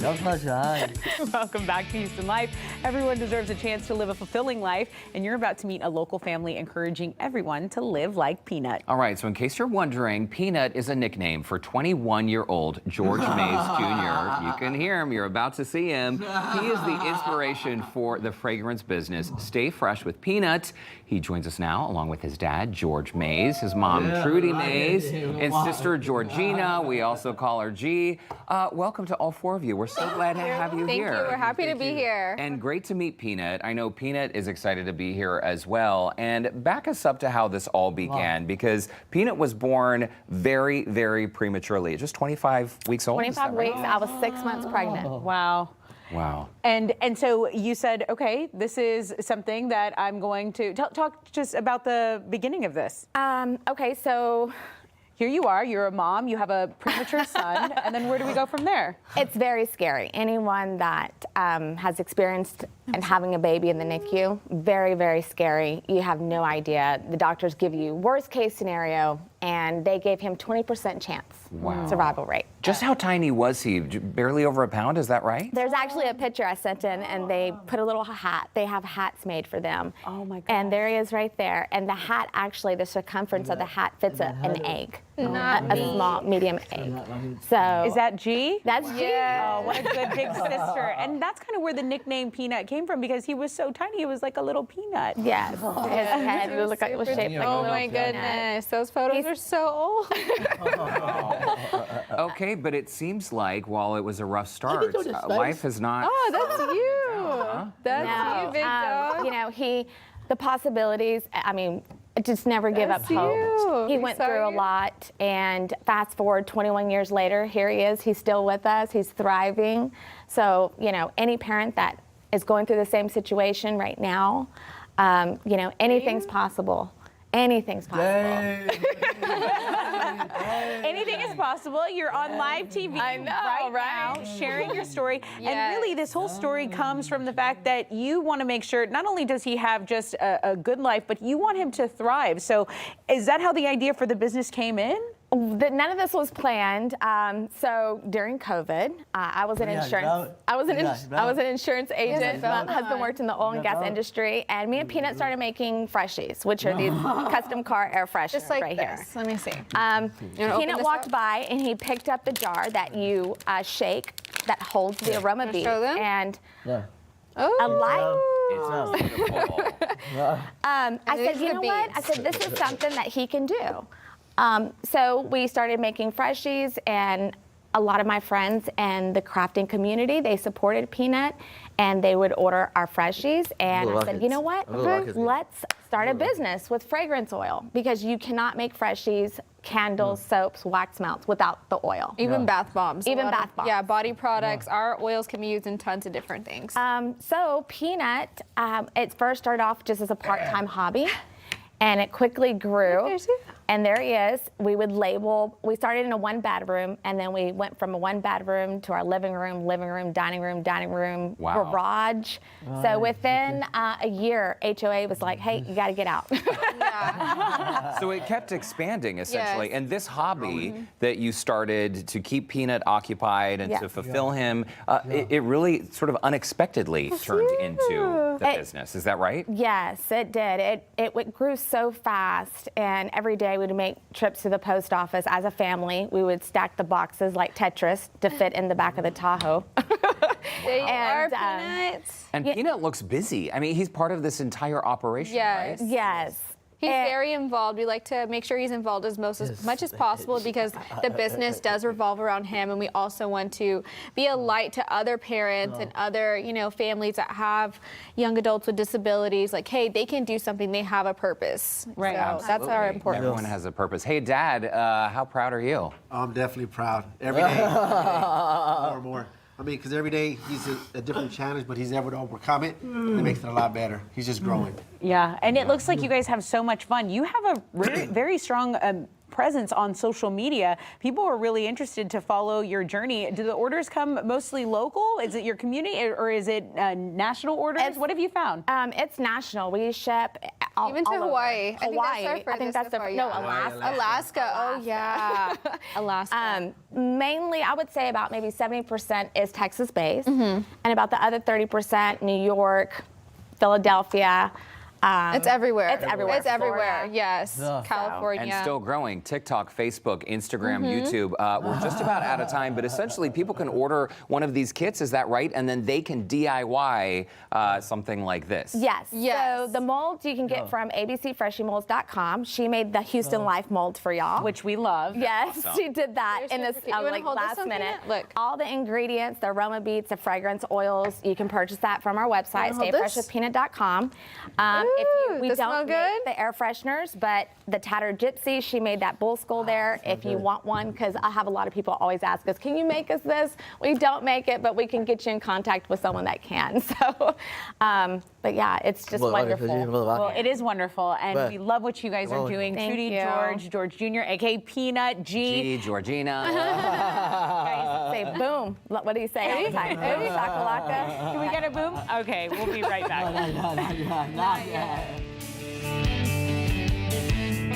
Welcome back to Houston Life. Everyone deserves a chance to live a fulfilling life, and you're about to meet a local family encouraging everyone to live like Peanut. All right, so in case you're wondering, Peanut is a nickname for 21-year-old George Mays Jr. You can hear him. You're about to see him. He is the inspiration for the fragrance business Stay Fresh with Peanut. He joins us now along with his dad, George Mays, his mom, Trudy Mays, and sister, Georgina. We also call her G. Welcome to all four of you. We're so glad to have you here. Thank you. We're happy to be here. And great to meet Peanut. I know Peanut is excited to be here as well. And back us up to how this all began, because Peanut was born very, very prematurely. Just 25 weeks old? 25 weeks. I was 6 months pregnant. Wow. Wow. And so you said, okay, this is something that I'm going to talk just about the beginning of this. Okay, so here you are, you're a mom, you have a premature son, and then where do we go from there? it's very scary. Anyone that has experienced and having a baby in the NICU, very, very scary. You have no idea. The doctors give you worst case scenario, and they gave him 20% chance survival rate. Just how tiny was he? Barely over a pound, is that right? There's actually a picture I sent in, and they put a little hat. They have hats made for them. Oh my God. And there he is right there. And the hat, actually, the circumference of the hat fits an egg, a small, medium egg. So Is that G? that's G. Oh, what a good big sister. And that's kind of where the nickname Peanut came from, because he was so tiny, he was like a little peanut. Yes, his head was shaped like a Oh little my peanut. goodness, those photos are so old. Okay, but it seems like while it was a rough start, life has not... Oh, that's you. That's you, big dog. You know, the possibilities, I mean, just never give up That's hope. you. He We went saw through a you. lot, and fast forward 21 years later, here he is. He's still with us. He's thriving. So, you know, any parent that is going through the same situation right now, you know, anything's possible. Anything's possible. Anything is possible. You're on live TV I know, right right? now, sharing your story. And Yes. really, this whole story comes from the fact that you want to make sure not only does he have just a good life, but you want him to thrive. So is that how the idea for the business came in? None of this was planned. So during COVID, I was an insurance. I was an insurance agent. My husband worked in the oil and gas industry, and me and Peanut started making freshies, which are these custom car air fresheners Just like right here. this. Let me see. Peanut this walked up? by and he picked up the jar that you shake that holds the aroma beads, show them? and Oh, a light. It's beautiful. I these said, are you the know what? I beads. said, this is something that he can do. So we started making freshies, and a lot of my friends and the crafting community, they supported Peanut, and they would order our freshies. And I said, you know what? Let's start a business with fragrance oil, because you cannot make freshies, candles, soaps, wax melts without the oil. even bath bombs. Even A lot of- bath bombs. Yeah, body products. Our oils can be used in tons of different things. So Peanut, it first started off just as a part-time hobby, and it quickly grew. There's you. And there he is. We would label. We started in a one-bedroom, and then we went from a one-bedroom to our living room, dining room, Wow. garage. So within a year, HOA was like, "Hey, you got to get out." So it kept expanding, essentially. Yes. And this hobby that you started to keep Peanut occupied and to fulfill him, it really sort of unexpectedly turned into the business. Is that right? Yes, it did. It grew so fast, and every day we would make trips to the post office as a family. We would stack the boxes like Tetris to fit in the back of the Tahoe. There you are, And, Peanuts. And Peanut looks busy. I mean, he's part of this entire operation, Yes. right? Yes. He's And- very involved. We like to make sure he's involved as much as possible, because the business does revolve around him, and we also want to be a light to other parents and other, you know, families that have young adults with disabilities. Like, hey, they can do something. They have a purpose. Right. So that's our Absolutely. importance. Everyone has a purpose. Hey, Dad, how proud are you? I'm definitely proud. Every day, more and more. I mean, because every day he's a different challenge, but he's able to overcome it. And it makes it a lot better. He's just growing. Yeah, and it looks like you guys have so much fun. You have a very strong presence on social media. People are really interested to follow your journey. Do the orders come mostly local? Is it your community, or is it national orders? What have you found? It's national. We ship Even to all over. Hawaii. I think that's the no, Alaska. Alaska. Oh yeah. Alaska. Mainly, I would say about maybe 70% is Texas-based, and about the other 30% New York, Philadelphia. It's everywhere. It's everywhere. It's everywhere. Florida. Yes. California. And still growing. TikTok, Facebook, Instagram, YouTube. We're just about out of time, but essentially people can order one of these kits, is that right? And then they can DIY something like this. Yes. Yes. So the molds you can get from abcfreshiemolds.com. She made the Houston Life mold for y'all. Which we love. Yes, Awesome. she did that in this super cute. You wanna like hold this last one, minute. Peanut? Look. All the ingredients, the aroma beads, the fragrance oils, you can purchase that from our website, hold this? stayfreshwithpeanut.com. We does it smell don't good? make the air fresheners, but the Tattered Gypsy, she made that bull skull there. If you want one, because I have a lot of people always ask us, can you make us this? We don't make it, but we can get you in contact with someone that can. So, but yeah, it's just wonderful. Well, it is wonderful, and But- we love what you guys are doing. Thank Trudy, you. George Jr., aka Peanut, G. Georgina. Guys, say boom. What do you say all the time? Boom, shakalaka. Can we get a boom? Okay, we'll be right back. Not yet.